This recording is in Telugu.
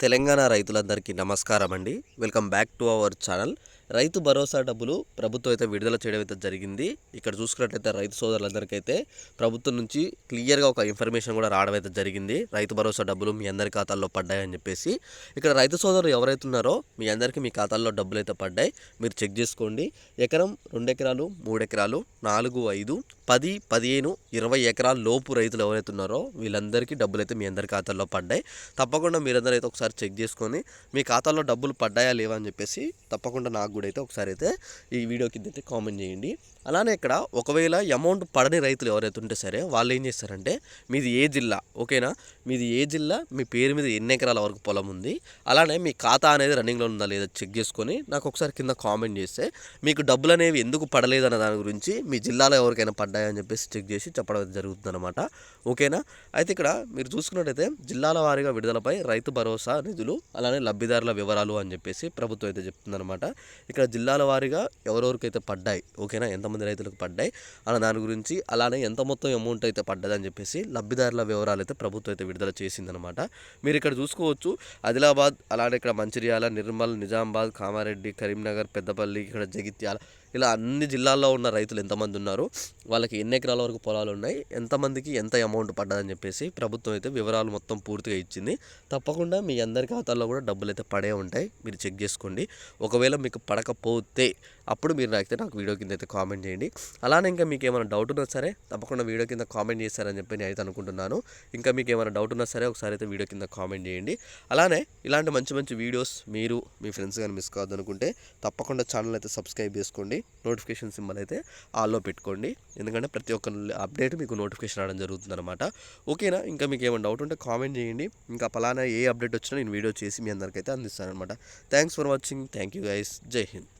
తెలంగాణ రైతులందరికీ నమస్కారం అండి. Welcome back to our channel. Rythu Bharosa డబ్బులు ప్రభుత్వం అయితే విడుదల చేయడం అయితే జరిగింది. ఇక్కడ చూసుకున్నట్లయితే రైతు సోదరులందరికైతే ప్రభుత్వం నుంచి క్లియర్గా ఒక ఇన్ఫర్మేషన్ కూడా రావడం అయితే జరిగింది. రైతు భరోసా డబ్బులు మీ అందరి ఖాతాల్లో పడ్డాయని చెప్పేసి. ఇక్కడ రైతు సోదరులు ఎవరైతే ఉన్నారో మీ అందరికీ మీ ఖాతాల్లో డబ్బులు అయితే పడ్డాయి. మీరు చెక్ చేసుకోండి. ఎకరం, 2 ఎకరాలు, 3 ఎకరాలు, 4, 5, 10, 15, 20 ఎకరాల లోపు రైతులు ఎవరైతే ఉన్నారో వీళ్ళందరికీ డబ్బులు అయితే మీ అందరి ఖాతాల్లో పడ్డాయి. తప్పకుండా మీరందరూ అయితే ఒకసారి చెక్ చేసుకొని మీ ఖాతాలో డబ్బులు పడ్డాయా లేవా అని చెప్పేసి తప్పకుండా నాకు కూడా అయితే ఒకసారి అయితే ఈ వీడియో కింద అయితే కామెంట్ చేయండి. అలానే ఇక్కడ ఒకవేళ అమౌంట్ పడని రైతులు ఎవరైతే ఉంటే సరే వాళ్ళు ఏం చేస్తారంటే, మీది ఏ జిల్లా, ఓకేనా, మీది ఏ జిల్లా, మీ పేరు మీద ఎన్ని ఎకరాల వరకు పొలం ఉంది, అలానే మీ ఖాతా అనేది రన్నింగ్లో ఉందా లేదా చెక్ చేసుకొని నాకు ఒకసారి కింద కామెంట్ చేస్తే మీకు డబ్బులు అనేవి ఎందుకు పడలేదన్న దాని గురించి మీ జిల్లాలో ఎవరికైనా పడ్డాయని చెప్పేసి చెక్ చేసి చెప్పడం జరుగుతుంది అనమాట. ఓకేనా. అయితే ఇక్కడ మీరు చూసుకున్నట్టయితే జిల్లాల వారీగా విడుదలపై రైతు భరోసా నిధులు అలానే లబ్ధిదారుల వివరాలు అని చెప్పేసి ప్రభుత్వం అయితే చెప్తుందనమాట. ఇక్కడ జిల్లాల వారీగా ఎవరెవరికైతే పడ్డాయి, ఓకేనా, ఎంతమంది రైతులకు పడ్డాయి అన్న దాని గురించి, అలానే ఎంత మొత్తం అమౌంట్ అయితే పడ్డదని చెప్పేసి లబ్ధిదారుల వివరాలు అయితే ప్రభుత్వం అయితే విడుదల చేసిందనమాట. మీరు ఇక్కడ చూసుకోవచ్చు, ఆదిలాబాద్, అలానే ఇక్కడ మంచిర్యాల, నిర్మల్, నిజామాబాద్, కామారెడ్డి, కరీంనగర్, పెద్దపల్లి, ఇక్కడ జగిత్యాల, ఇలా అన్ని జిల్లాల్లో ఉన్న రైతులు ఎంతమంది ఉన్నారు, వాళ్ళకి ఎన్ని ఎకరాల వరకు పొలాలు ఉన్నాయి, ఎంతమందికి ఎంత అమౌంట్ పడ్డదని చెప్పేసి ప్రభుత్వం అయితే వివరాలు మొత్తం పూర్తిగా ఇచ్చింది. తప్పకుండా మీ అందరి ఖాతాల్లో కూడా డబ్బులు అయితే పడే ఉంటాయి. మీరు చెక్ చేసుకోండి. ఒకవేళ మీకు పడకపోతే అప్పుడు మీరు నాకు వీడియో కింద అయితే కామెంట్ చేయండి. అలానే ఇంకా మీకు ఏమైనా డౌట్ ఉన్నా సరే తప్పకుండా వీడియో కింద కామెంట్ చేస్తారని చెప్పి నేను అయితే అనుకుంటున్నాను. ఇంకా మీకు ఏమైనా డౌట్ ఉన్నా సరే ఒకసారి అయితే వీడియో కింద కామెంట్ చేయండి. అలానే ఇలాంటి మంచి మంచి వీడియోస్ మీరు మీ ఫ్రెండ్స్ కానీ మిస్ కావద్దు అనుకుంటే తప్పకుండా ఛానల్ అయితే సబ్స్క్రైబ్ చేసుకోండి. నోటిఫికేషన్ సింబల్ అయితే ఆల్లో పెట్టుకోండి. ఎందుకంటే ప్రతి ఒక్క అప్డేట్ మీకు నోటిఫికేషన్ రావడం జరుగుతుంది అనమాట. ఓకేనా. ఇంకా మీకు ఏమైనా డౌట్ ఉంటే కామెంట్ చేయండి. ఇంకా పలానా ఏ అప్డేట్ వచ్చినా నేను వీడియో చేసి మీ అందరికైతే అందిస్తాను అనమాట. Thanks for watching. Thank you guys. జై హింద్.